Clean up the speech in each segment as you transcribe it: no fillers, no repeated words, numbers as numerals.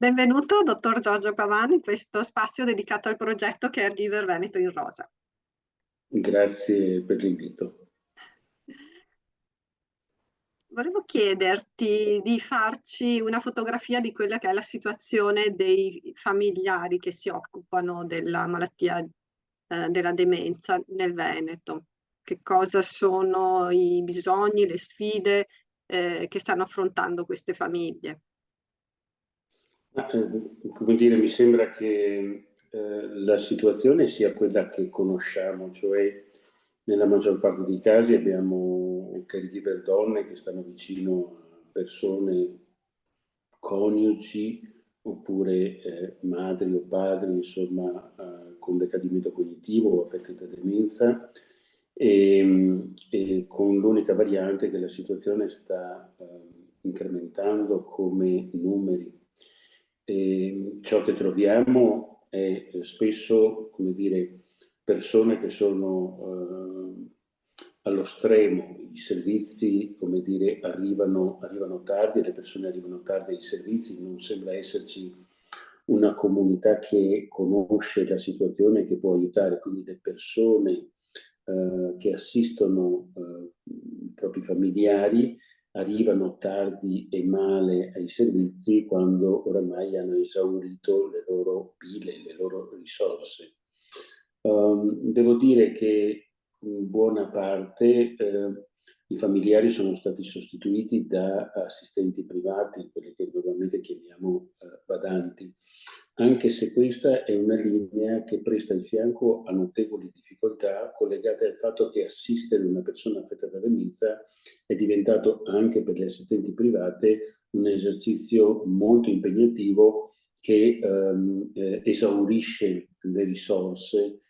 Benvenuto, dottor Giorgio Pavani, in questo spazio dedicato al progetto Caregiver Veneto in Rosa. Grazie per l'invito. Volevo chiederti di farci una fotografia di quella che è la situazione dei familiari che si occupano della malattia, della demenza nel Veneto. Che cosa sono i bisogni, le sfide, che stanno affrontando queste famiglie? Come dire, mi sembra che la situazione sia quella che conosciamo, cioè nella maggior parte dei casi abbiamo caregiver donne che stanno vicino a persone, coniugi, oppure madri o padri, insomma, con decadimento cognitivo o affetti da demenza, e con l'unica variante che la situazione sta incrementando come numeri. Ciò che troviamo è spesso, come dire, persone che sono allo stremo, i servizi, come dire, arrivano tardi, le persone arrivano tardi ai servizi, non sembra esserci una comunità che conosce la situazione e che può aiutare, quindi le persone che assistono i propri familiari arrivano tardi e male ai servizi quando oramai hanno esaurito le loro pile, le loro risorse. Devo dire che in buona parte i familiari sono stati sostituiti da assistenti privati, quelli che normalmente chiamiamo badanti, anche se questa è una linea che presta il fianco a notevoli difficoltà collegate al fatto che assistere una persona affetta da demenza è diventato anche per le assistenti private un esercizio molto impegnativo che esaurisce le risorse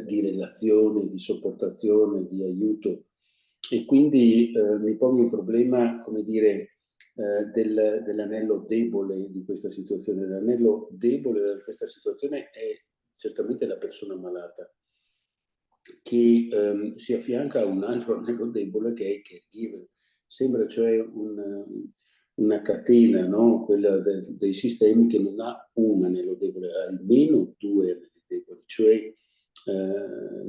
di relazione, di sopportazione, di aiuto. E quindi mi pongo il problema, come dire, dell'anello debole di questa situazione. L'anello debole di questa situazione è certamente la persona malata, che si affianca a un altro anello debole che è il caregiver. Sembra cioè una catena, no? Quella dei sistemi che non ha un anello debole, ha almeno due anelli deboli, cioè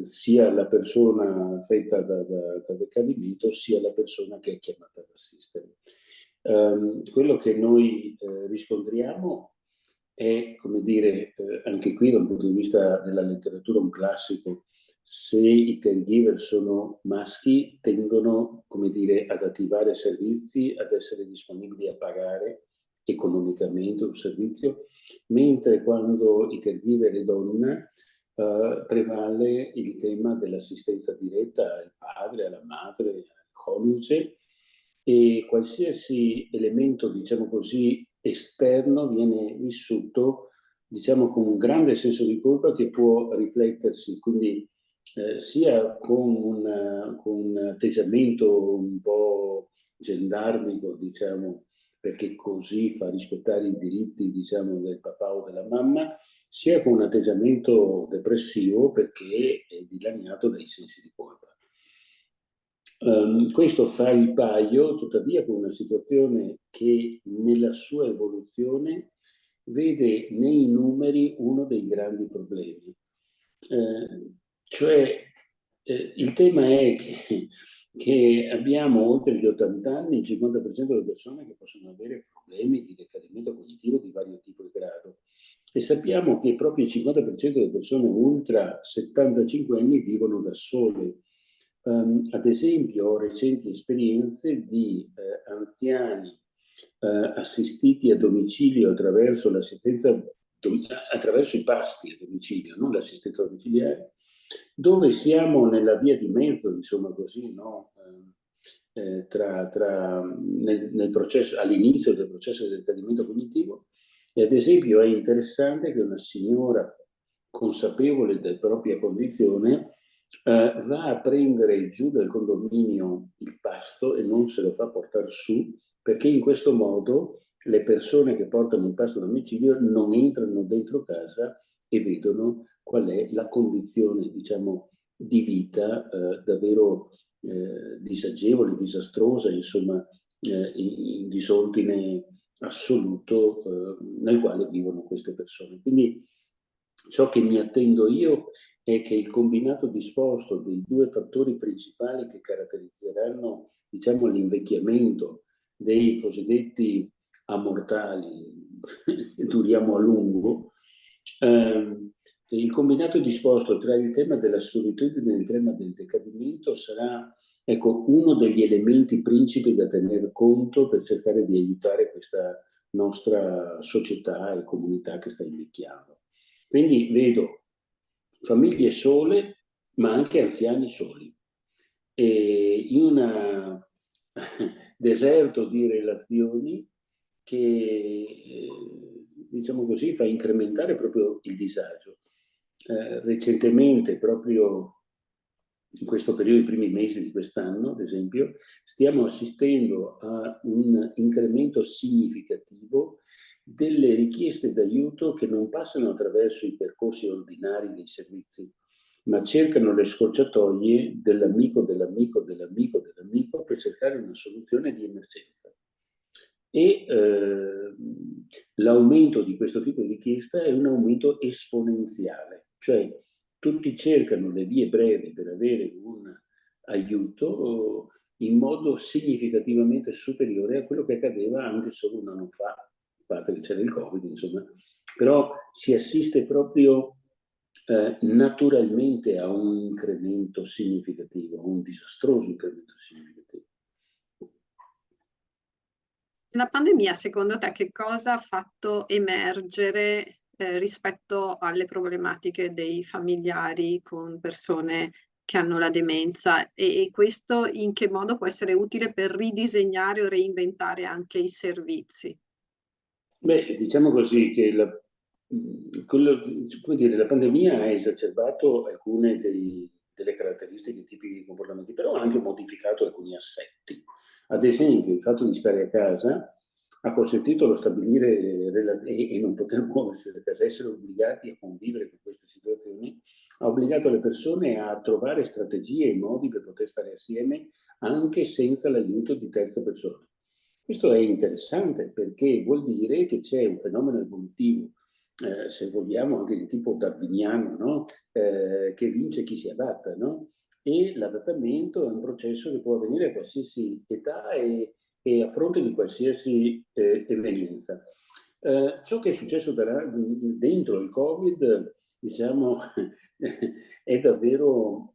sia la persona affetta da decadimento sia la persona che è chiamata ad assistere. Quello che noi riscontriamo è, come dire, anche qui da un punto di vista della letteratura un classico. Se i caregiver sono maschi, tendono, come dire, ad attivare servizi, ad essere disponibili a pagare economicamente un servizio, mentre quando i caregiver è donna, prevale il tema dell'assistenza diretta al padre, alla madre, al coniuge, e qualsiasi elemento, diciamo così, esterno viene vissuto, diciamo, con un grande senso di colpa che può riflettersi, quindi sia con un atteggiamento un po' gendarmico, diciamo, perché così fa rispettare i diritti, diciamo, del papà o della mamma, sia con un atteggiamento depressivo perché è dilaniato dai sensi di colpa. Questo fa il paio, tuttavia, con una situazione che nella sua evoluzione vede nei numeri uno dei grandi problemi. Cioè, il tema è che abbiamo oltre gli 80 anni il 50% delle persone che possono avere problemi di decadimento cognitivo di vario tipo e grado. E sappiamo che proprio il 50% delle persone ultra 75 anni vivono da sole. Ad esempio, ho recenti esperienze di anziani assistiti a domicilio attraverso l'assistenza, attraverso i pasti a domicilio, non l'assistenza domiciliare, dove siamo nella via di mezzo, insomma così, no? Nel processo, all'inizio del processo del decadimento cognitivo. E ad esempio è interessante che una signora consapevole della propria condizione va a prendere giù dal condominio il pasto e non se lo fa portare su, perché in questo modo le persone che portano il pasto a domicilio non entrano dentro casa e vedono qual è la condizione, diciamo, di vita davvero disagevole, disastrosa, insomma, in disordine assoluto nel quale vivono queste persone. Quindi ciò che mi attendo io è che il combinato disposto dei due fattori principali che caratterizzeranno, diciamo, l'invecchiamento dei cosiddetti ammortali, duriamo a lungo, il combinato disposto tra il tema della solitudine e il tema del decadimento sarà, ecco, uno degli elementi principi da tener conto per cercare di aiutare questa nostra società e comunità che sta invecchiando. Quindi vedo famiglie sole, ma anche anziani soli. E in un deserto di relazioni che, diciamo così, fa incrementare proprio il disagio. Recentemente, proprio in questo periodo, i primi mesi di quest'anno, ad esempio, stiamo assistendo a un incremento significativo delle richieste d'aiuto che non passano attraverso i percorsi ordinari dei servizi, ma cercano le scorciatoie dell'amico, dell'amico, dell'amico, dell'amico per cercare una soluzione di emergenza. E l'aumento di questo tipo di richiesta è un aumento esponenziale, cioè tutti cercano le vie brevi per avere un aiuto in modo significativamente superiore a quello che accadeva anche solo un anno fa, a parte che c'era il Covid, insomma. Però si assiste proprio naturalmente a un incremento significativo, a un disastroso incremento significativo. La pandemia, secondo te, che cosa ha fatto emergere rispetto alle problematiche dei familiari con persone che hanno la demenza e questo in che modo può essere utile per ridisegnare o reinventare anche i servizi? Beh, diciamo così che come dire, la pandemia ha esacerbato alcune delle caratteristiche tipiche dei comportamenti, però ha anche modificato alcuni assetti. Ad esempio, il fatto di stare a casa ha consentito lo stabilire e non poter muoversi da casa, essere obbligati a convivere con queste situazioni, ha obbligato le persone a trovare strategie e modi per poter stare assieme anche senza l'aiuto di terze persone. Questo è interessante perché vuol dire che c'è un fenomeno evolutivo, se vogliamo anche di tipo darwiniano, no? Che vince chi si adatta, no? E l'adattamento è un processo che può avvenire a qualsiasi età e a fronte di qualsiasi evenienza. Ciò che è successo dentro il Covid, diciamo, è davvero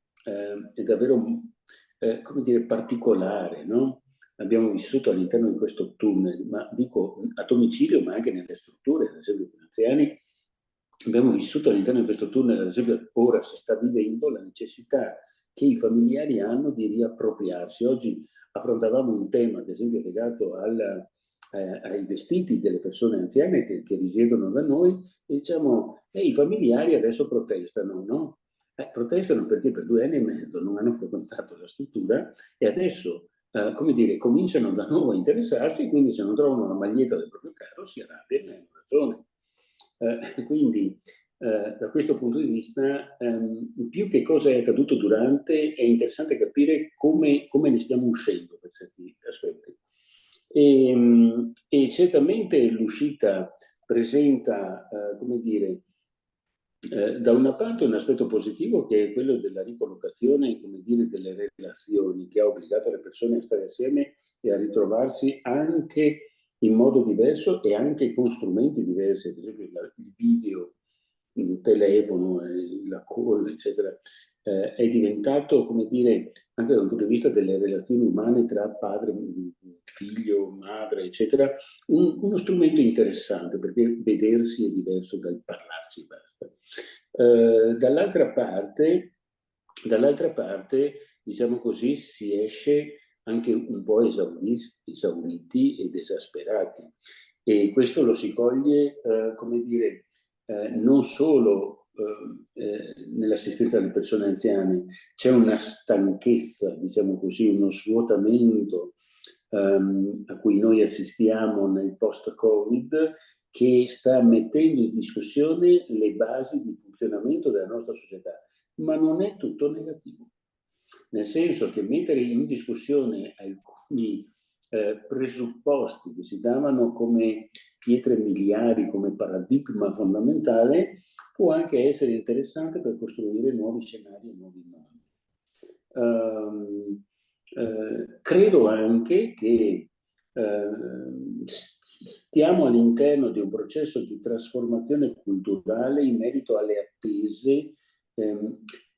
come dire, particolare, no? Abbiamo vissuto all'interno di questo tunnel, ma dico a domicilio, ma anche nelle strutture, ad esempio per anziani, abbiamo vissuto all'interno di questo tunnel, ad esempio ora si sta vivendo la necessità che i familiari hanno di riappropriarsi. Oggi affrontavamo un tema, ad esempio, legato ai vestiti delle persone anziane che risiedono da noi, e diciamo, i familiari adesso protestano, no? Protestano perché per 2 anni e mezzo non hanno frequentato la struttura e adesso come dire, cominciano da nuovo a interessarsi, quindi se non trovano la maglietta del proprio carro si arrabbiano e hanno ragione. Quindi da questo punto di vista, più che cosa è accaduto durante, è interessante capire come ne stiamo uscendo per certi aspetti. E certamente l'uscita presenta, come dire, da una parte un aspetto positivo che è quello della ricollocazione, come dire, delle relazioni, che ha obbligato le persone a stare assieme e a ritrovarsi anche in modo diverso e anche con strumenti diversi, ad esempio il video, il telefono, la call, eccetera, è diventato, come dire, anche dal punto di vista delle relazioni umane tra padre, figlio, madre, eccetera, uno strumento interessante perché vedersi è diverso dal parlarsi e basta. Dall'altra parte, diciamo così, si esce anche un po' esauriti ed esasperati. E questo lo si coglie, come dire, non solo nell'assistenza alle persone anziane, c'è una stanchezza, diciamo così, uno svuotamento a cui noi assistiamo nel post-Covid, che sta mettendo in discussione le basi di funzionamento della nostra società, ma non è tutto negativo. Nel senso che mettere in discussione alcuni presupposti che si davano come pietre miliari, come paradigma fondamentale, può anche essere interessante per costruire nuovi scenari e nuovi mondi. Credo anche che stiamo all'interno di un processo di trasformazione culturale in merito alle attese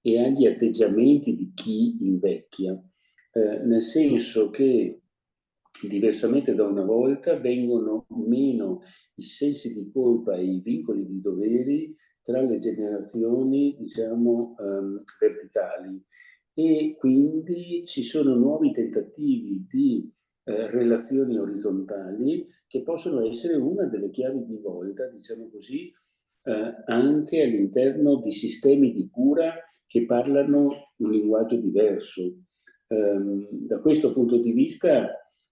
e agli atteggiamenti di chi invecchia, nel senso che diversamente da una volta vengono meno i sensi di colpa e i vincoli di doveri tra le generazioni, diciamo, verticali, e quindi ci sono nuovi tentativi di relazioni orizzontali che possono essere una delle chiavi di volta, diciamo così, anche all'interno di sistemi di cura che parlano un linguaggio diverso. Da questo punto di vista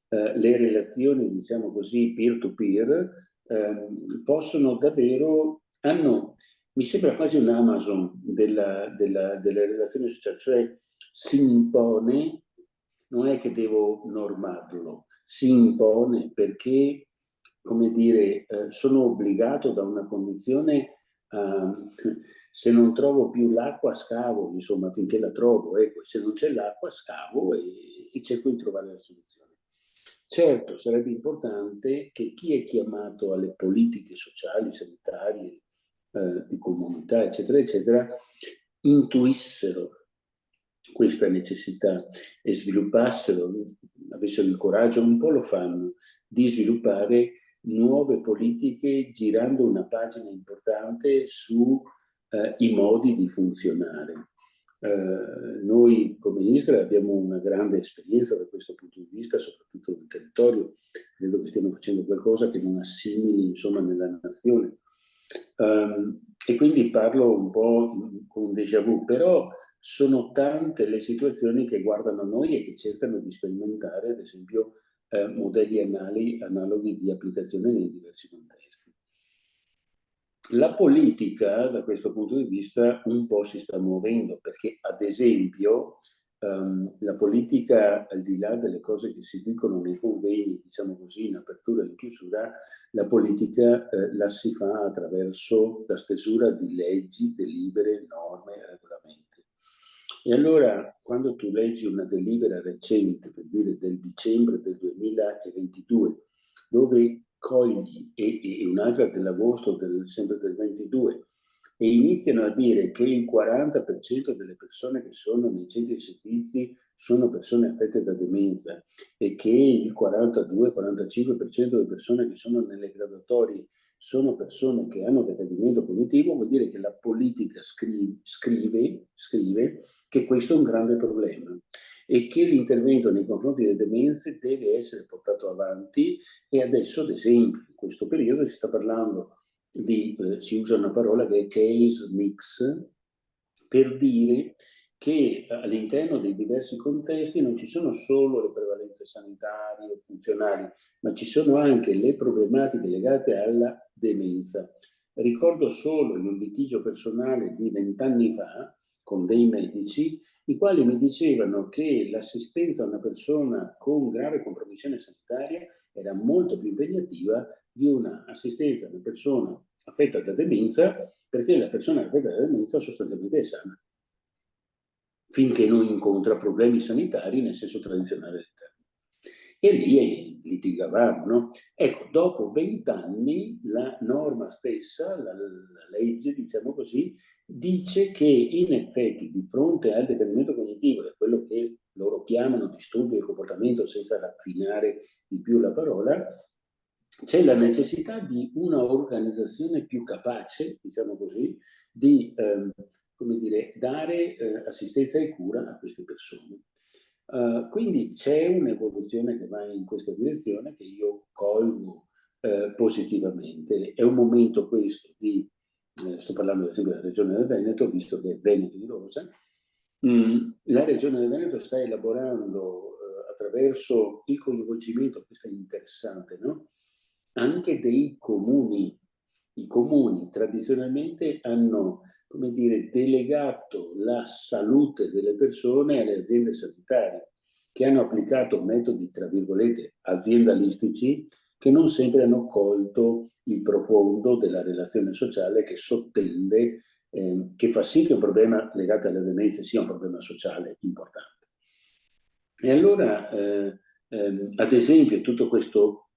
le relazioni, diciamo così, peer-to-peer possono davvero, mi sembra quasi un Amazon delle relazioni sociali, cioè si impone, non è che devo normarlo, si impone perché, come dire, sono obbligato da una condizione, se non trovo più l'acqua scavo, insomma, finché la trovo, ecco, se non c'è l'acqua scavo e cerco di trovare la soluzione. Certo, sarebbe importante che chi è chiamato alle politiche sociali, sanitarie, di comunità, eccetera, eccetera, intuissero questa necessità e sviluppassero, avessero il coraggio, un po' lo fanno, di sviluppare nuove politiche girando una pagina importante sui modi di funzionare. Noi come Isra abbiamo una grande esperienza da questo punto di vista, soprattutto nel territorio. Credo che stiamo facendo qualcosa che non assimili, insomma, nella nazione. E quindi parlo un po' con un déjà vu, però sono tante le situazioni che guardano a noi e che cercano di sperimentare, ad esempio, modelli analoghi di applicazione nei diversi contesti. La politica, da questo punto di vista, un po' si sta muovendo, perché, ad esempio, la politica, al di là delle cose che si dicono nei convegni, diciamo così, in apertura e in chiusura, la politica la si fa attraverso la stesura di leggi, delibere, norme, regolamenti. E allora, quando tu leggi una delibera recente, per dire del dicembre del 2022, dove cogli, e un'altra dell'agosto sempre del 22, e iniziano a dire che il 40% delle persone che sono nei centri di servizi sono persone affette da demenza e che il 42-45% delle persone che sono nelle graduatorie sono persone che hanno decadimento cognitivo, vuol dire che la politica scrive che questo è un grande problema e che l'intervento nei confronti delle demenze deve essere portato avanti. E adesso, ad esempio, in questo periodo si sta parlando si usa una parola che è case mix, per dire che all'interno dei diversi contesti non ci sono solo le prevalenze sanitarie o funzionali, ma ci sono anche le problematiche legate alla demenza. Ricordo solo in un litigio personale di 20 anni fa con dei medici, i quali mi dicevano che l'assistenza a una persona con grave compromissione sanitaria era molto più impegnativa di un'assistenza a una persona affetta da demenza, perché la persona affetta da demenza sostanzialmente è sana, finché non incontra problemi sanitari nel senso tradizionale del termine. E lì litigavamo, no? Ecco, dopo 20 anni la norma stessa, la legge, diciamo così, dice che in effetti di fronte al decadimento cognitivo, è quello che loro chiamano disturbo del comportamento senza raffinare di più la parola, c'è la necessità di una organizzazione più capace, diciamo così, di come dire, dare assistenza e cura a queste persone. Quindi c'è un'evoluzione che va in questa direzione che io colgo positivamente. È un momento questo di, sto parlando ad esempio della regione del Veneto, visto che è Veneto di Rosa, la regione del Veneto sta elaborando attraverso il coinvolgimento, questo è interessante, no? Anche dei comuni. I comuni tradizionalmente hanno, come dire, delegato la salute delle persone alle aziende sanitarie, che hanno applicato metodi, tra virgolette, aziendalistici, che non sempre hanno colto il profondo della relazione sociale che sottende, che fa sì che un problema legato alla demenza sia un problema sociale importante. E allora, ad esempio, tutto questo,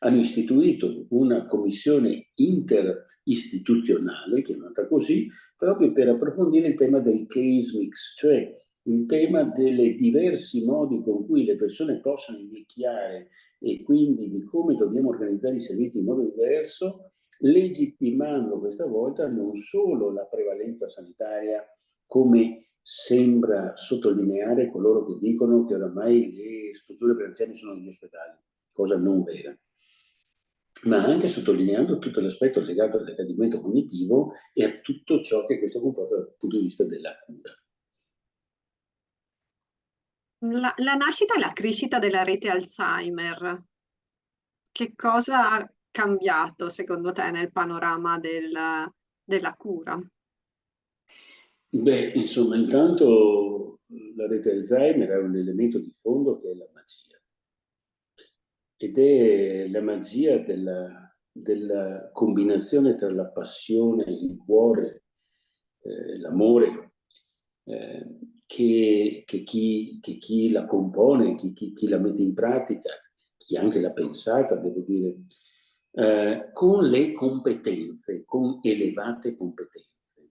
hanno istituito una commissione interistituzionale, chiamata così, proprio per approfondire il tema del case mix, cioè il tema dei diversi modi con cui le persone possono invecchiare e quindi di come dobbiamo organizzare i servizi in modo diverso, legittimando questa volta non solo la prevalenza sanitaria, come sembra sottolineare coloro che dicono che oramai le strutture per anziani sono gli ospedali, cosa non vera, ma anche sottolineando tutto l'aspetto legato al decadimento cognitivo e a tutto ciò che questo comporta dal punto di vista della cura. La nascita e la crescita della rete Alzheimer, che cosa ha cambiato secondo te nel panorama della cura? Beh, insomma, intanto la rete Alzheimer ha un elemento di fondo che è la magia. Ed è la magia della combinazione tra la passione, il cuore, l'amore, che chi la compone, chi la mette in pratica, chi anche l'ha pensata, devo dire, con le competenze, con elevate competenze.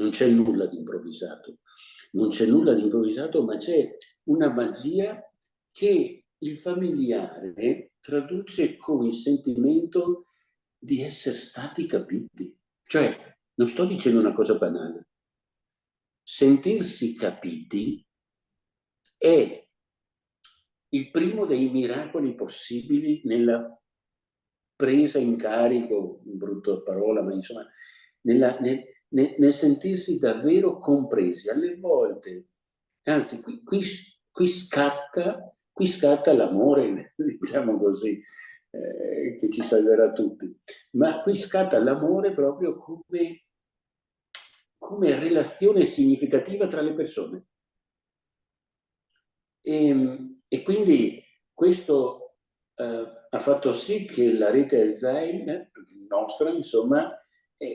Non c'è nulla di improvvisato, non c'è nulla di improvvisato, ma c'è una magia che il familiare traduce con il sentimento di essere stati capiti. Cioè, non sto dicendo una cosa banale. Sentirsi capiti è il primo dei miracoli possibili nella presa in carico, brutta parola, ma insomma, nel sentirsi davvero compresi. Alle volte, anzi, qui scatta l'amore, diciamo così, che ci salverà tutti, ma qui scatta l'amore proprio come relazione significativa tra le persone. E quindi questo ha fatto sì che la rete Alzheimer, nostra insomma,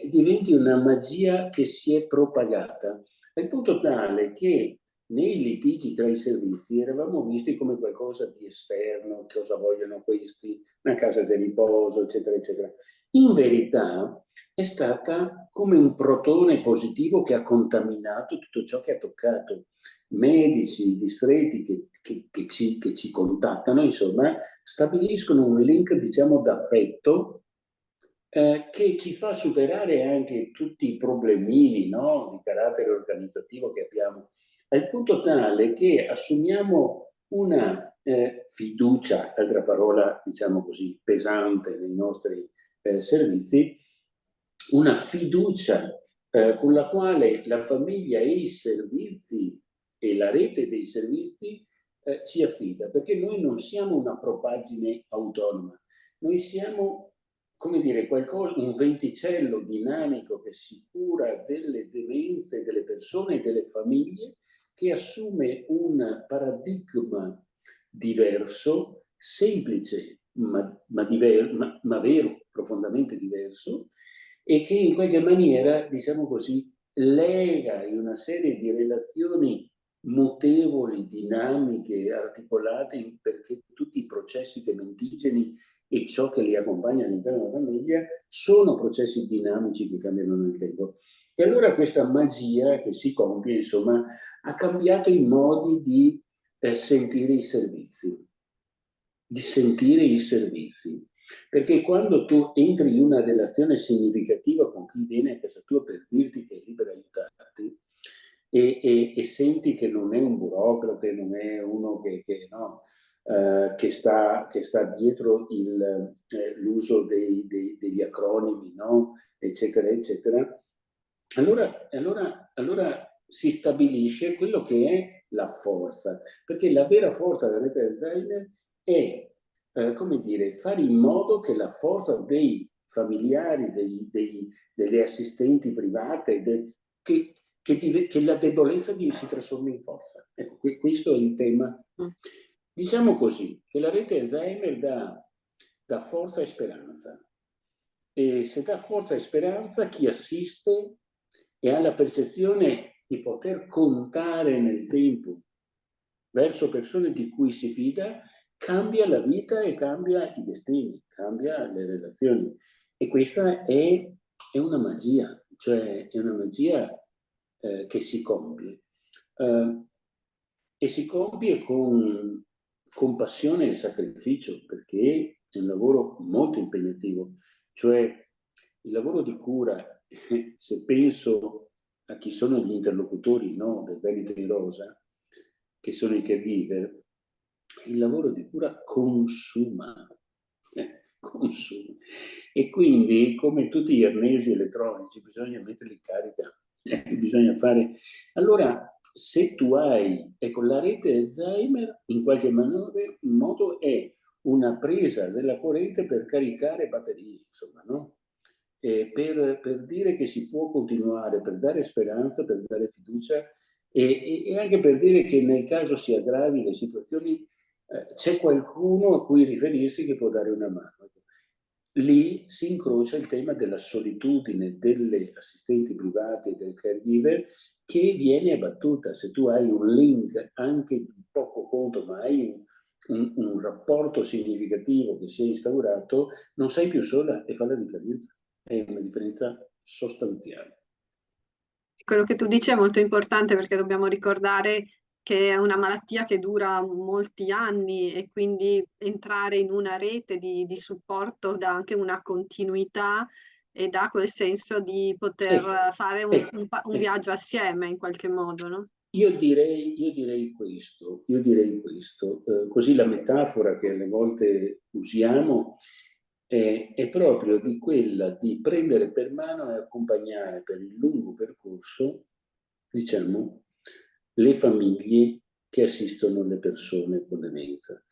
diventi una magia che si è propagata, al punto tale che nei litigi tra i servizi eravamo visti come qualcosa di esterno, cosa vogliono questi, una casa di riposo, eccetera, eccetera. In verità è stata come un protone positivo che ha contaminato tutto ciò che ha toccato. Medici, distretti che ci contattano, insomma, stabiliscono un link, diciamo, d'affetto che ci fa superare anche tutti i problemini, no, di carattere organizzativo che abbiamo, al punto tale che assumiamo una fiducia, altra parola, diciamo così, pesante nei nostri servizi, una fiducia con la quale la famiglia e i servizi e la rete dei servizi ci affida, perché noi non siamo una propaggine autonoma, noi siamo, come dire, un venticello dinamico che si cura delle demenze delle persone e delle famiglie, che assume un paradigma diverso, semplice ma vero, profondamente diverso, e che in qualche maniera, diciamo così, lega in una serie di relazioni mutevoli, dinamiche, articolate, perché tutti i processi dementigeni e ciò che li accompagna all'interno della famiglia sono processi dinamici che cambiano nel tempo. E allora questa magia che si compie, insomma, ha cambiato i modi di sentire i servizi. Perché quando tu entri in una relazione significativa con chi viene a casa tua per dirti che è libero di aiutarti e senti che non è un burocrate, non è uno che sta dietro l'uso degli acronimi, no? Eccetera, eccetera, allora si stabilisce quello che è la forza, perché la vera forza della rete Alzheimer è, come dire, fare in modo che la forza dei familiari, delle assistenti private, che la debolezza si trasformi in forza. Ecco, questo è il tema. Diciamo così, che la rete Alzheimer dà forza e speranza. E se dà forza e speranza, chi assiste e ha la percezione di poter contare nel tempo verso persone di cui si fida, cambia la vita e cambia i destini, cambia le relazioni. E questa è una magia, cioè è una magia che si compie. E si compie con passione e sacrificio, perché è un lavoro molto impegnativo. Cioè il lavoro di cura, se penso a chi sono gli interlocutori, no, del Veneto in Rosa, che sono i caregiver, il lavoro di cura consuma. Consuma. E quindi, come tutti gli arnesi elettronici, bisogna metterli in carica, bisogna fare. Allora, se tu hai, ecco, la rete Alzheimer in qualche modo è una presa della corrente per caricare batterie, insomma, no? Per dire che si può continuare, per dare speranza, per dare fiducia e anche per dire che nel caso si aggravi le situazioni, c'è qualcuno a cui riferirsi che può dare una mano. Lì si incrocia il tema della solitudine delle assistenti private e del caregiver che viene abbattuta. Se tu hai un link anche di poco conto, ma hai un rapporto significativo che si è instaurato, non sei più sola e fa la differenza. È una differenza sostanziale. Quello che tu dici è molto importante perché dobbiamo ricordare che è una malattia che dura molti anni e quindi entrare in una rete di supporto dà anche una continuità e dà quel senso di poter fare un viaggio assieme in qualche modo, no? Io direi questo, così la metafora che alle volte usiamo è proprio di quella di prendere per mano e accompagnare per il lungo percorso, diciamo, le famiglie che assistono le persone con demenza.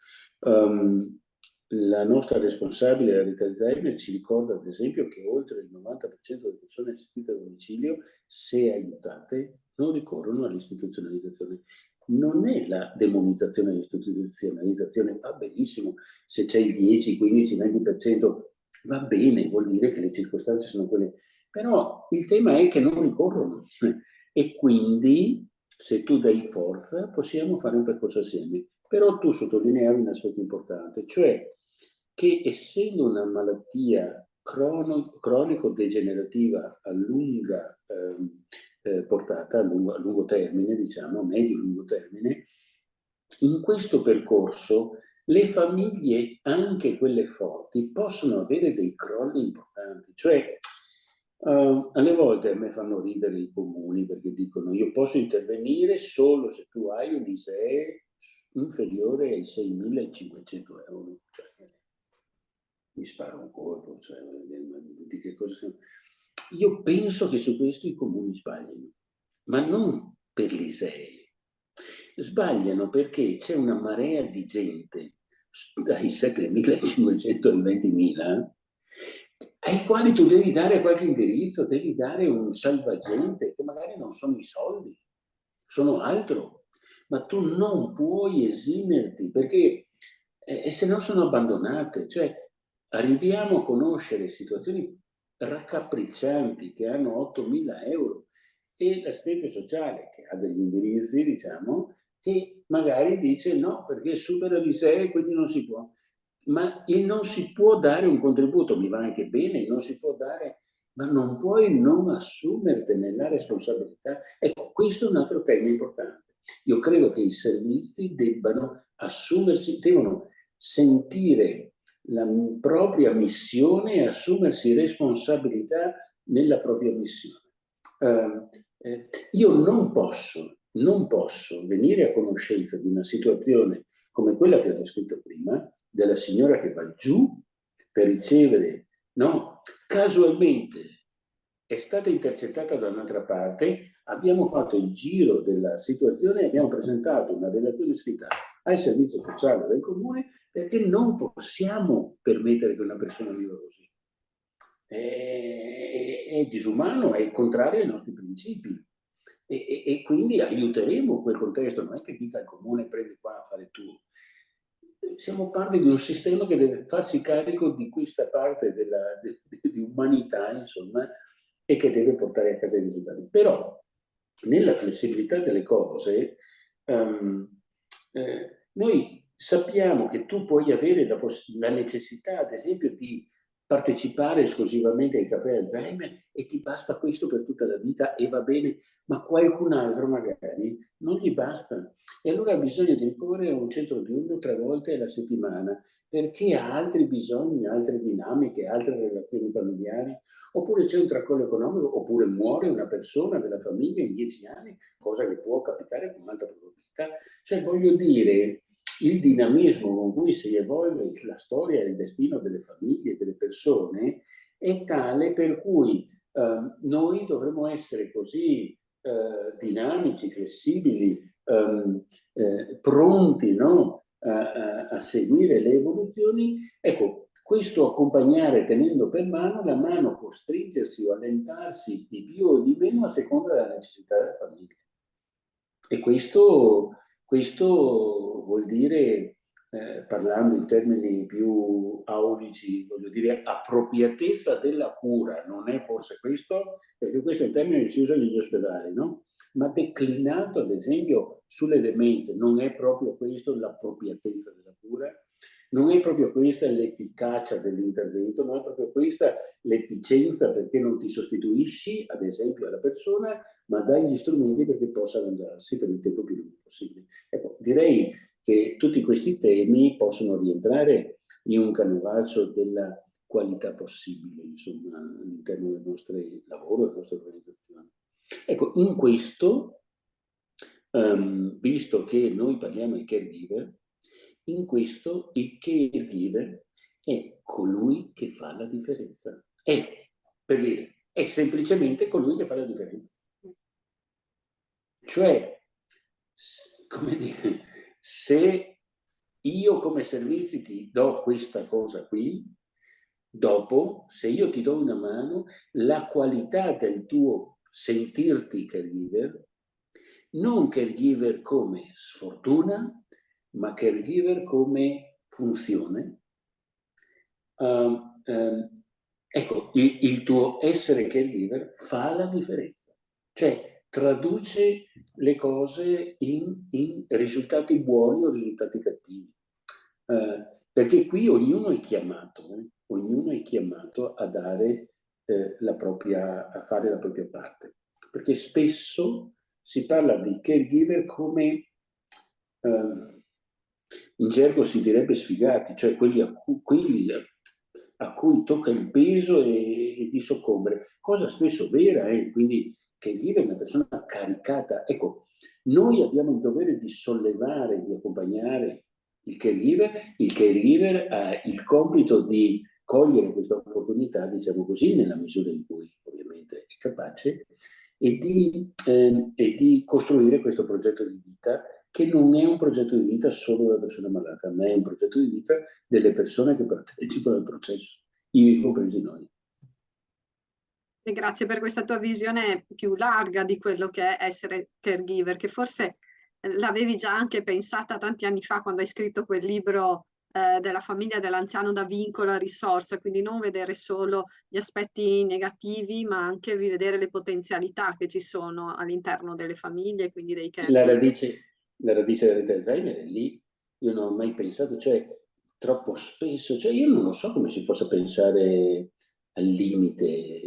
La nostra responsabile a Rita Alzheimer ci ricorda, ad esempio, che oltre il 90% delle persone assistite a domicilio, se aiutate, non ricorrono all'istituzionalizzazione. Non è la demonizzazione dell'istituzionalizzazione, va benissimo, se c'è il 10, 15, 20%, va bene, vuol dire che le circostanze sono quelle. Però il tema è che non ricorrono e quindi se tu dai forza possiamo fare un percorso assieme. Però tu sottolineavi un aspetto importante, cioè che essendo una malattia cronico-degenerativa a lunga portata, a lungo termine, diciamo, medio-lungo termine, in questo percorso le famiglie, anche quelle forti, possono avere dei crolli importanti. Cioè, alle volte a me fanno ridere i comuni perché dicono io posso intervenire solo se tu hai un ISEE inferiore ai 6.500 euro. Cioè, mi sparo un colpo, cioè, di che cosa sono. Io penso che su questo i comuni sbagliano, ma non per l'ISEE. Sbagliano perché c'è una marea di gente, dai 7.500 ai 20.000, ai quali tu devi dare qualche indirizzo, devi dare un salvagente, che magari non sono i soldi, sono altro, ma tu non puoi esimerti perché se no sono abbandonate. Cioè, arriviamo a conoscere situazioni raccapriccianti che hanno 8.000 euro e l'assistente sociale che ha degli indirizzi, diciamo, che magari dice no, perché supera di sé, quindi non si può. Ma non si può dare un contributo, mi va anche bene, non si può dare, ma non puoi non assumertene la responsabilità. Ecco, questo è un altro tema importante. Io credo che i servizi debbano assumersi, devono sentire la propria missione e assumersi responsabilità nella propria missione. Io non posso venire a conoscenza di una situazione come quella che ho descritto prima, della signora che va giù per ricevere, no? Casualmente è stata intercettata da un'altra parte, abbiamo fatto il giro della situazione e abbiamo presentato una relazione scritta al servizio sociale del comune perché non possiamo permettere che una persona viva così. È disumano, è contrario ai nostri principi. e quindi aiuteremo quel contesto, non è che dica il comune prendi qua a fare tu. Siamo parte di un sistema che deve farsi carico di questa parte di umanità, insomma, e che deve portare a casa i risultati. Però nella flessibilità delle cose, noi sappiamo che tu puoi avere la necessità, ad esempio, di partecipare esclusivamente ai caffè Alzheimer e ti basta questo per tutta la vita e va bene, ma qualcun altro magari non gli basta. E allora ha bisogno di ricorrere a un centro diurno 3 volte alla settimana perché ha altri bisogni, altre dinamiche, altre relazioni familiari, oppure c'è un tracollo economico, oppure muore una persona della famiglia in 10 anni, cosa che può capitare con molta probabilità. Cioè, voglio dire, il dinamismo con cui si evolve la storia e il destino delle famiglie e delle persone è tale per cui noi dovremmo essere così dinamici, flessibili, pronti, no? a seguire le evoluzioni. Ecco, questo accompagnare tenendo per mano, la mano può stringersi o allentarsi di più o di meno a seconda della necessità della famiglia. E questo vuol dire, parlando in termini più aulici, voglio dire appropriatezza della cura, non è forse questo, perché questo è un termine che si usa negli ospedali, no? Ma declinato ad esempio sulle demenze, non è proprio questo l'appropriatezza della cura? Non è proprio questa l'efficacia dell'intervento, non è proprio questa l'efficienza perché non ti sostituisci, ad esempio, alla persona, ma dai gli strumenti perché possa arrangiarsi per il tempo più lungo possibile. Ecco, direi che tutti questi temi possono rientrare in un canovaccio della qualità possibile, insomma, all'interno del nostro lavoro, della nostra organizzazione. Ecco, in questo, visto che noi parliamo di caregiver, in questo il caregiver è colui che fa la differenza. Per dire, è semplicemente colui che fa la differenza. Cioè, come dire, se io come servizi ti do questa cosa qui, dopo, se io ti do una mano, la qualità del tuo sentirti caregiver, non caregiver come sfortuna, ma caregiver come funzione, ecco, il tuo essere caregiver fa la differenza. Cioè, traduce le cose in risultati buoni o risultati cattivi. Perché qui ognuno è chiamato a dare a fare la propria parte. Perché spesso si parla di caregiver come in gergo si direbbe sfigati, cioè quelli a cui tocca il peso e di soccombere, cosa spesso vera, quindi caregiver è una persona caricata. Ecco, noi abbiamo il dovere di sollevare, di accompagnare il caregiver ha il compito di cogliere questa opportunità, diciamo così, nella misura in cui ovviamente è capace, e di costruire questo progetto di vita che non è un progetto di vita solo della persona malata, ma è un progetto di vita delle persone che partecipano al processo, ivi compresi noi. E grazie per questa tua visione più larga di quello che è essere caregiver, che forse l'avevi già anche pensata tanti anni fa quando hai scritto quel libro della famiglia dell'anziano da vincolo a risorsa, quindi non vedere solo gli aspetti negativi, ma anche vedere le potenzialità che ci sono all'interno delle famiglie, quindi dei caregiver. La radice dell'Alzheimer è lì, io non ho mai pensato, cioè troppo spesso, cioè io non lo so come si possa pensare al limite,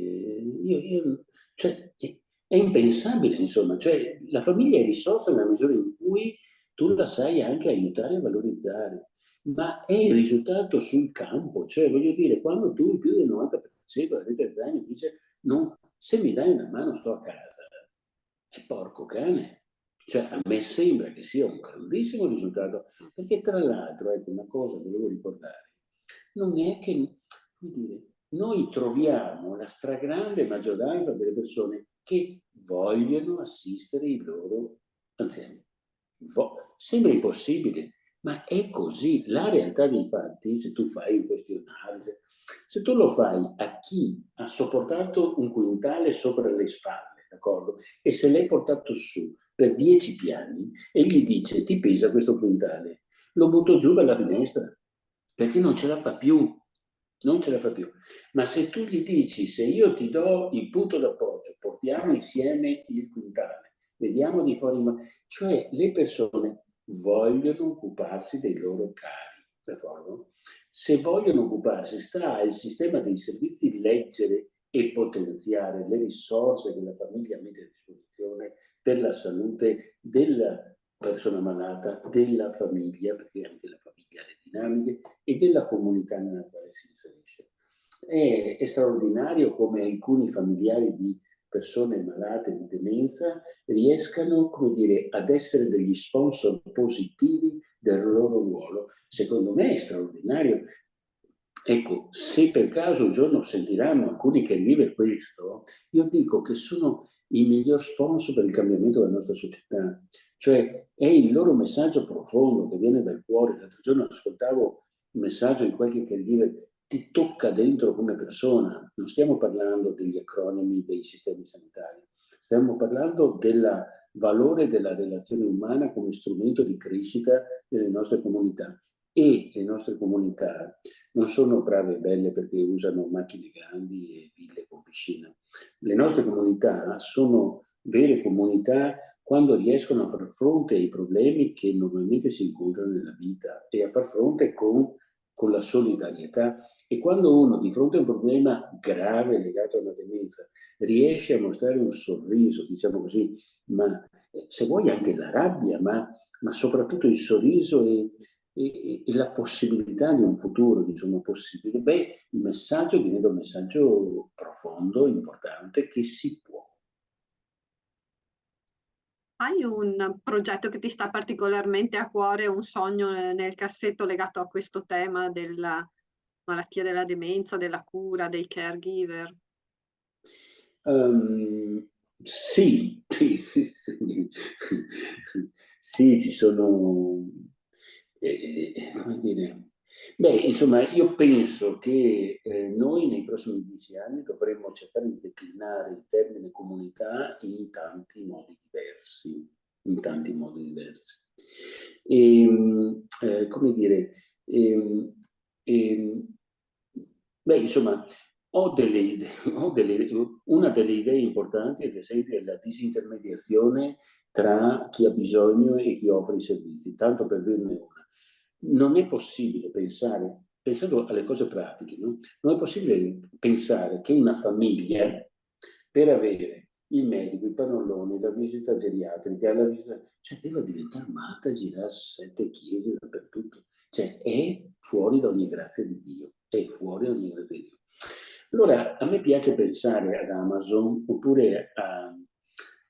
cioè, è impensabile, insomma, cioè la famiglia è risorsa nella misura in cui tu la sai anche aiutare e valorizzare, ma è il risultato sul campo, cioè voglio dire, quando tu più del 90% della rete Alzheimer dice no, se mi dai una mano sto a casa, è porco cane. Cioè, a me sembra che sia un grandissimo risultato, perché tra l'altro, ecco, una cosa che volevo ricordare, non è che, come dire, noi troviamo la stragrande maggioranza delle persone che vogliono assistere i loro anziani. Sembra impossibile, ma è così. La realtà dei fatti, se tu fai un questionario, se tu lo fai a chi ha sopportato un quintale sopra le spalle d'accordo? E se l'è portato su per 10 piani e gli dice ti pesa questo quintale, lo butto giù dalla finestra, perché non ce la fa più, non ce la fa più. Ma se tu gli dici, se io ti do il punto d'appoggio, portiamo insieme il quintale, vediamo di fuori, cioè le persone vogliono occuparsi dei loro cari, d'accordo? Se vogliono occuparsi, sta al sistema dei servizi leggere e potenziare le risorse che la famiglia mette a disposizione per la salute della persona malata, della famiglia, perché anche la famiglia ha le dinamiche, e della comunità nella quale si inserisce. È straordinario come alcuni familiari di persone malate di demenza riescano, come dire, ad essere degli sponsor positivi del loro ruolo. Secondo me è straordinario. Ecco, se per caso un giorno sentiranno alcuni che vive questo, io dico che sono il miglior sponsor per il cambiamento della nostra società. Cioè è il loro messaggio profondo che viene dal cuore. L'altro giorno ascoltavo un messaggio di qualche caregiver, ti tocca dentro come persona. Non stiamo parlando degli acronimi dei sistemi sanitari, stiamo parlando del valore della relazione umana come strumento di crescita delle nostre comunità. E le nostre comunità non sono brave e belle perché usano macchine grandi e ville con piscina. Le nostre comunità sono vere comunità quando riescono a far fronte ai problemi che normalmente si incontrano nella vita e a far fronte con la solidarietà. E quando uno di fronte a un problema grave legato a una demenza riesce a mostrare un sorriso, diciamo così, ma se vuoi anche la rabbia, ma soprattutto il sorriso e la possibilità di un futuro, diciamo, possibile, beh, il messaggio diventa un messaggio profondo, importante, che si può. Hai un progetto che ti sta particolarmente a cuore, un sogno nel cassetto legato a questo tema della malattia della demenza, della cura, dei caregiver? Sì, sì, ci sono, come dire, beh, insomma, io penso che noi nei prossimi 10 anni dovremmo cercare di declinare il termine comunità in tanti modi diversi, in tanti modi diversi. Come dire, ehm, ehm, beh, insomma, una delle idee importanti, ad esempio, è la disintermediazione tra chi ha bisogno e chi offre i servizi, tanto per dirne una. Non è possibile pensare, pensando alle cose pratiche, no? Non è possibile pensare che una famiglia, per avere il medico, i pannoloni, la visita geriatrica, la visita, cioè deve diventare matta, girare 7 chiese dappertutto. Cioè è fuori da ogni grazia di Dio, è fuori da ogni grazia di Dio. Allora, a me piace pensare ad Amazon oppure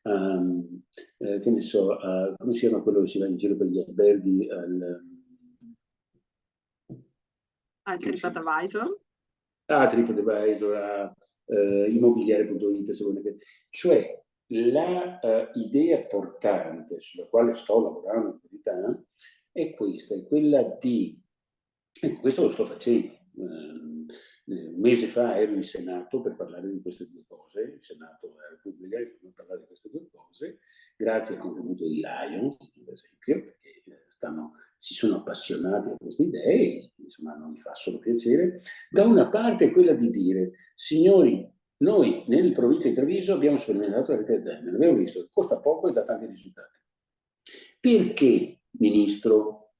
che ne so, come si chiama quello che si va in giro per gli alberghi, Al TripAdvisor? TripAdvisor, immobiliare.it, se volete. Cioè, la idea portante sulla quale sto lavorando in verità è questa, è quella di, questo lo sto facendo. Un mese fa ero in Senato per parlare di queste due cose, il Senato della Repubblica, per parlare di queste due cose, grazie al contributo di Lions, per esempio, perché si sono appassionati a queste idee, e, insomma, non mi fa solo piacere. Da una parte è quella di dire, signori, noi nel provincia di Treviso abbiamo sperimentato la rete Alzheimer, abbiamo visto che costa poco e dà tanti risultati. Perché, ministro,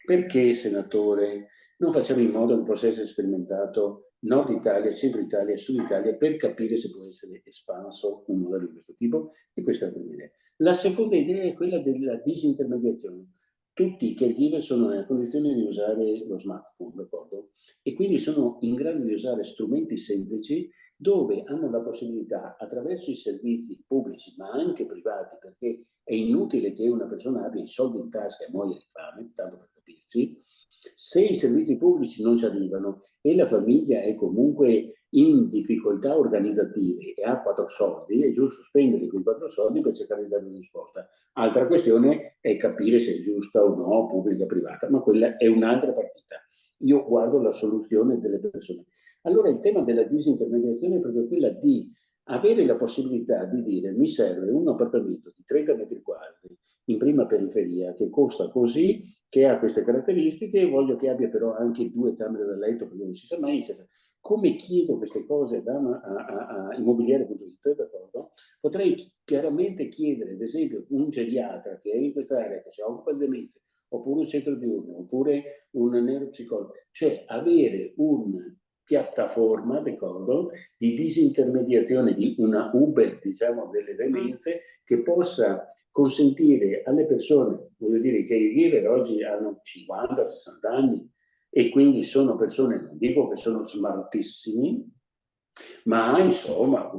perché, senatore, non facciamo in modo che possa essere sperimentato Nord Italia, Centro Italia, Sud Italia per capire se può essere espanso un modello di questo tipo? E questa è la prima idea. La seconda idea è quella della disintermediazione. Tutti i caregiver sono nella condizione di usare lo smartphone, d'accordo? E quindi sono in grado di usare strumenti semplici dove hanno la possibilità, attraverso i servizi pubblici, ma anche privati, perché è inutile che una persona abbia i soldi in tasca e muoia di fame, tanto per capirci, se i servizi pubblici non ci arrivano e la famiglia è comunque in difficoltà organizzative e ha 4 soldi, è giusto spendere quei 4 soldi per cercare di dare una risposta. Altra questione è capire se è giusta o no, pubblica o privata, ma quella è un'altra partita. Io guardo la soluzione delle persone. Allora il tema della disintermediazione è proprio quella di avere la possibilità di dire mi serve un appartamento di 30 metri quadri in prima periferia che costa così, che ha queste caratteristiche, e voglio che abbia però anche 2 camere da letto, perché non si sa mai, eccetera. Come chiedo queste cose a immobiliare.it, d'accordo? Potrei chiaramente chiedere, ad esempio, un geriatra che è in questa area, che si occupa di demenze, oppure un centro diurno, oppure un neuropsicologo, cioè avere una piattaforma, d'accordo, di disintermediazione, di una Uber, diciamo, delle demenze, che possa consentire alle persone, voglio dire, che i caregiver oggi hanno 50-60 anni e quindi sono persone, non dico che sono smartissimi, ma insomma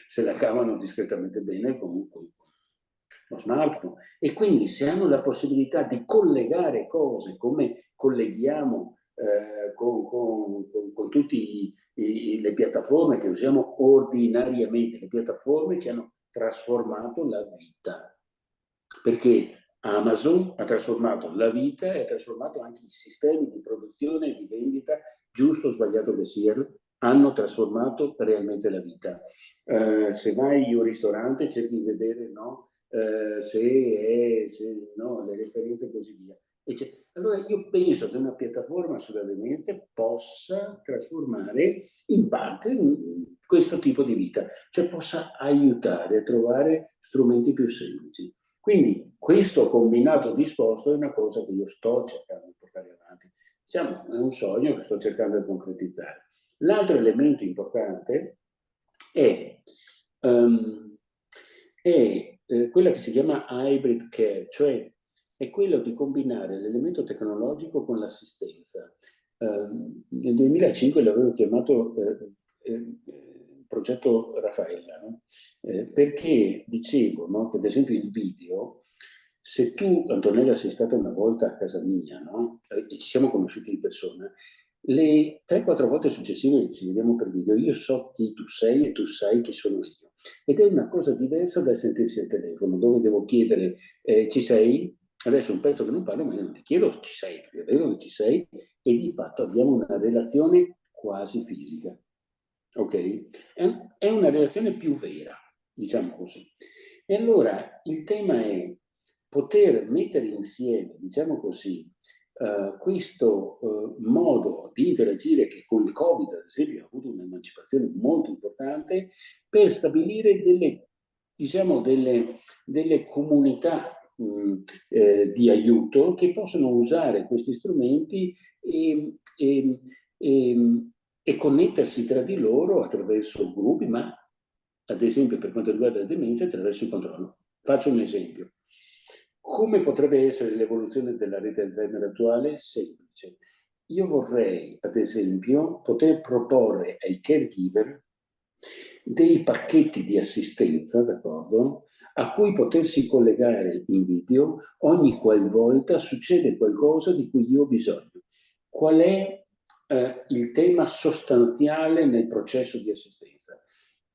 se la cavano discretamente bene comunque lo smartphone. E quindi se hanno la possibilità di collegare cose come colleghiamo con tutte le piattaforme che usiamo ordinariamente, le piattaforme che hanno trasformato la vita. Perché Amazon ha trasformato la vita e ha trasformato anche i sistemi di produzione e di vendita, giusto o sbagliato che siano, hanno trasformato realmente la vita. Se vai in un ristorante cerchi di vedere, no, no, le referenze e così via. Allora io penso che una piattaforma sulla demenza possa trasformare in parte questo tipo di vita, cioè possa aiutare a trovare strumenti più semplici. Quindi questo combinato disposto è una cosa che io sto cercando di portare avanti. Diciamo, è un sogno che sto cercando di concretizzare. L'altro elemento importante è quella che si chiama hybrid care, cioè è quello di combinare l'elemento tecnologico con l'assistenza. Nel 2005 l'avevo chiamato progetto Raffaella, no? Perché dicevo, no, che ad esempio il video, se tu, Antonella, sei stata una volta a casa mia, no? E ci siamo conosciuti di persona, le 3-4 volte successive che ci vediamo per video, io so chi tu sei e tu sai chi sono io. Ed è una cosa diversa dal sentirsi al telefono, dove devo chiedere ci sei? Adesso un pezzo che non parlo, ma io non ti chiedo ci sei, perché vedo che ci sei, e di fatto abbiamo una relazione quasi fisica. Ok? È una relazione più vera, diciamo così. E allora il tema è poter mettere insieme, diciamo così, questo modo di interagire che con il Covid, ad esempio, ha avuto un'emancipazione molto importante per stabilire diciamo, delle comunità di aiuto che possono usare questi strumenti e connettersi tra di loro attraverso gruppi, ma ad esempio per quanto riguarda la demenza attraverso il controllo. Faccio un esempio. Come potrebbe essere l'evoluzione della rete Alzheimer attuale? Semplice. Io vorrei, ad esempio, poter proporre ai caregiver dei pacchetti di assistenza, d'accordo? A cui potersi collegare in video ogni qualvolta succede qualcosa di cui io ho bisogno. Qual è il tema sostanziale nel processo di assistenza?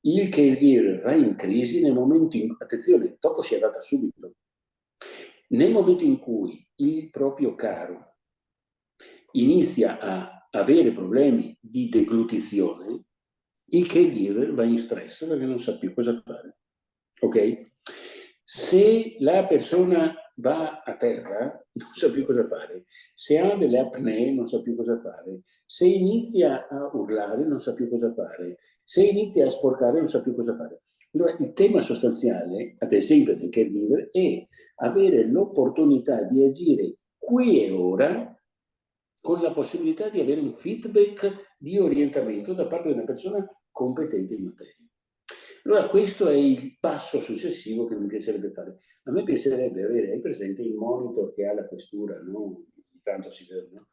Il caregiver va in crisi nel momento in cui, attenzione, dopo si è data subito, nel momento in cui il proprio caro inizia a avere problemi di deglutizione, il caregiver va in stress perché non sa più cosa fare. Ok? Se la persona va a terra, non sa più cosa fare. Se ha delle apnee, non sa più cosa fare. Se inizia a urlare, non sa più cosa fare. Se inizia a sporcare, non sa più cosa fare. Allora, il tema sostanziale, ad esempio del caregiver, è avere l'opportunità di agire qui e ora con la possibilità di avere un feedback di orientamento da parte di una persona competente in materia. Allora questo è il passo successivo che mi piacerebbe fare. A me piacerebbe avere, hai presente il monitor che ha la questura, no? Intanto si vede, no?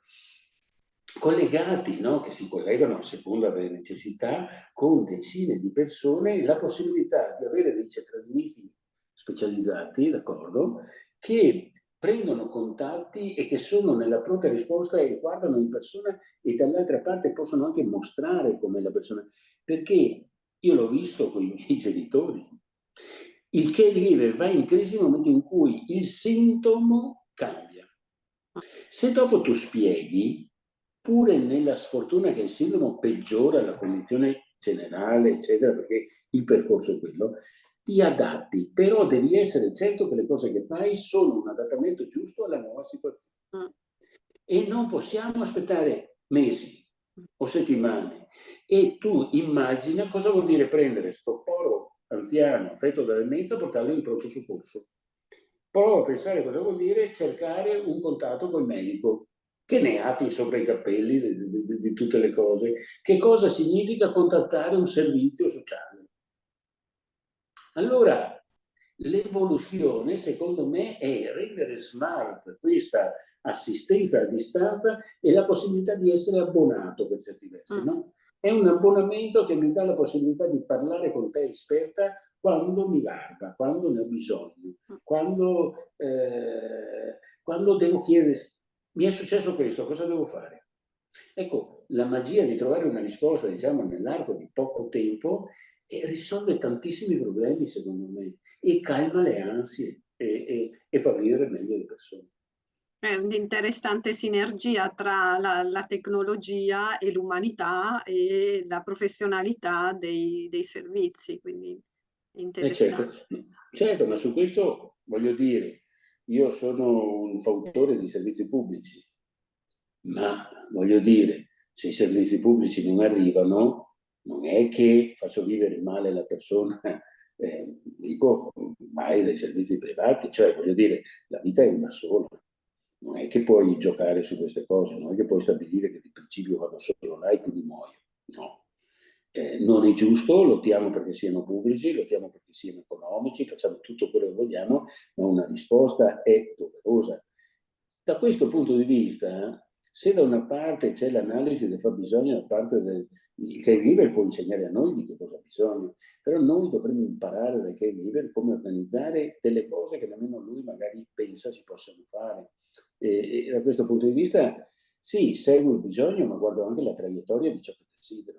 Collegati, no? Che si collegano a seconda delle necessità, con decine di persone, la possibilità di avere dei centralinisti specializzati, d'accordo, che prendono contatti e che sono nella pronta risposta e guardano in persona e dall'altra parte possono anche mostrare com'è la persona. Perché io l'ho visto con i miei genitori. Il caregiver va in crisi nel momento in cui il sintomo cambia. Se dopo tu spieghi, pure nella sfortuna che il sintomo peggiora la condizione generale, eccetera, perché il percorso è quello, ti adatti, però devi essere certo che le cose che fai sono un adattamento giusto alla nuova situazione. E non possiamo aspettare mesi o settimane. E tu immagina cosa vuol dire prendere sto povero anziano affetto da demenza e portarlo in pronto soccorso. Prova a pensare cosa vuol dire cercare un contatto col medico, che ne ha fin sopra i capelli di tutte le cose. Che cosa significa contattare un servizio sociale? Allora, l'evoluzione, secondo me, è rendere smart questa assistenza a distanza e la possibilità di essere abbonato per certi versi, no? È un abbonamento che mi dà la possibilità di parlare con te esperta quando mi garba, quando ne ho bisogno, quando devo chiedere, mi è successo questo, cosa devo fare? Ecco, la magia di trovare una risposta, diciamo, nell'arco di poco tempo risolve tantissimi problemi, secondo me, e calma le ansie e fa vivere meglio le persone. È un'interessante sinergia tra la tecnologia e l'umanità e la professionalità dei servizi, quindi è Certo, interessante. certo, ma su questo voglio dire, io sono un fautore di servizi pubblici, ma voglio dire, se i servizi pubblici non arrivano, non è che faccio vivere male la persona, dico mai dai servizi privati, cioè voglio dire, la vita è una sola, non è che puoi giocare su queste cose, non è che puoi stabilire che di principio vado solo là e quindi muoio, no. Non è giusto, lottiamo perché siano pubblici, lottiamo perché siano economici, facciamo tutto quello che vogliamo, ma una risposta è doverosa. Da questo punto di vista, se da una parte c'è l'analisi del fabbisogno da parte del caregiver, può insegnare a noi di che cosa ha bisogno, però noi dovremmo imparare dal caregiver come organizzare delle cose che nemmeno lui magari pensa si possano fare. E da questo punto di vista, sì, seguo il bisogno, ma guardo anche la traiettoria di ciò che desidero.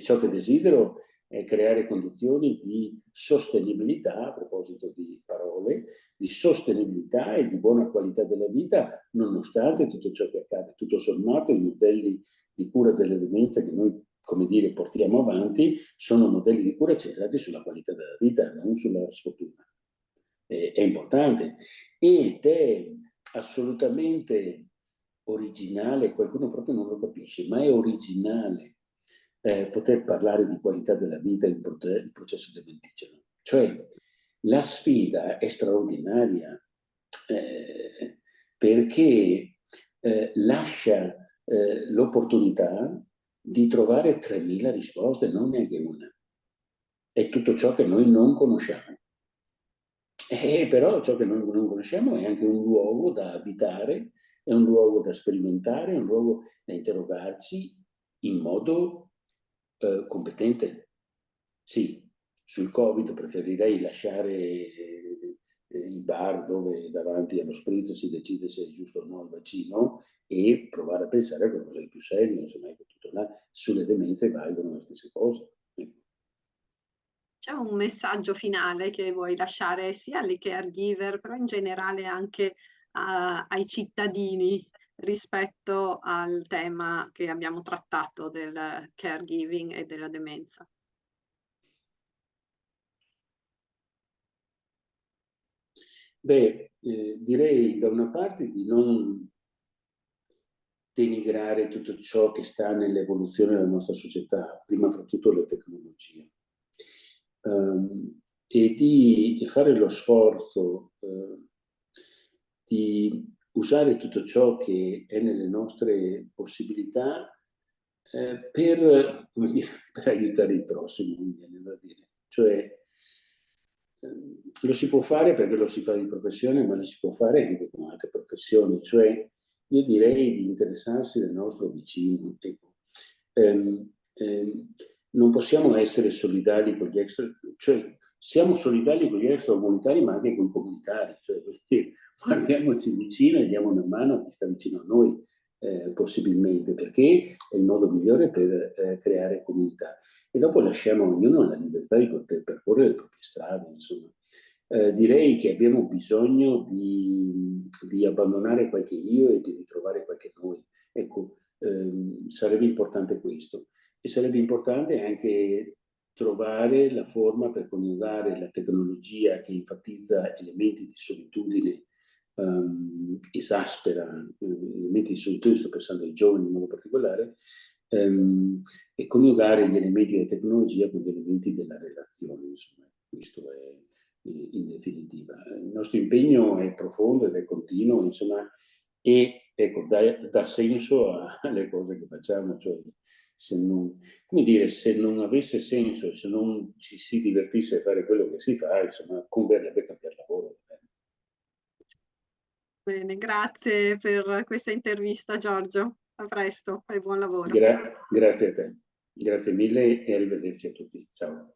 Ciò che desidero è creare condizioni di sostenibilità, a proposito di parole, di sostenibilità e di buona qualità della vita, nonostante tutto ciò che accade. Tutto sommato, i modelli di cura delle demenze che noi, come dire, portiamo avanti sono modelli di cura centrati sulla qualità della vita, non sulla sfortuna. È importante ed è assolutamente originale, qualcuno proprio non lo capisce, ma è originale poter parlare di qualità della vita in processo dementiceno. Cioè, la sfida è straordinaria perché lascia l'opportunità di trovare 3.000 risposte, non neanche una. È tutto ciò che noi non conosciamo. Però ciò che noi non conosciamo è anche un luogo da abitare, è un luogo da sperimentare, è un luogo da interrogarci in modo competente. Sì, sul Covid preferirei lasciare i bar dove davanti allo spritz si decide se è giusto o no il vaccino e provare a pensare a qualcosa di più serio, insomma, ecco, tutto là. Sulle demenze valgono le stesse cose. C'è un messaggio finale che vuoi lasciare sia alle caregiver, però in generale anche ai cittadini rispetto al tema che abbiamo trattato del caregiving e della demenza? Beh, direi da una parte di non denigrare tutto ciò che sta nell'evoluzione della nostra società, prima fra tutto le tecnologie, e di fare lo sforzo di usare tutto ciò che è nelle nostre possibilità come dire, per aiutare il prossimo, mi viene da dire. Cioè, lo si può fare perché lo si fa di professione, ma lo si può fare anche con altre professioni. Cioè, io direi di interessarsi del nostro vicino. Ecco. Non possiamo essere solidali con gli extra, cioè siamo solidali con gli extracomunitari, ma anche con i comunitari. Cioè, guardiamoci vicino e diamo una mano a chi sta vicino a noi, possibilmente, perché è il modo migliore per creare comunità. E dopo lasciamo a ognuno la libertà di poter percorrere le proprie strade, insomma. Direi che abbiamo bisogno di abbandonare qualche io e di ritrovare qualche noi. Ecco, sarebbe importante questo. E sarebbe importante anche trovare la forma per coniugare la tecnologia che enfatizza elementi di solitudine, esaspera elementi di solitudine, sto pensando ai giovani in modo particolare, e coniugare gli elementi della tecnologia con gli elementi della relazione, insomma. Questo è in definitiva. Il nostro impegno è profondo ed è continuo, insomma, e ecco, dà senso alle cose che facciamo, cioè se non, come dire, se non avesse senso, se non ci si divertisse a fare quello che si fa, insomma, converrebbe cambiare lavoro. Bene, grazie per questa intervista, Giorgio. A presto, fai buon lavoro. Grazie a te. Grazie mille e arrivederci a tutti. Ciao.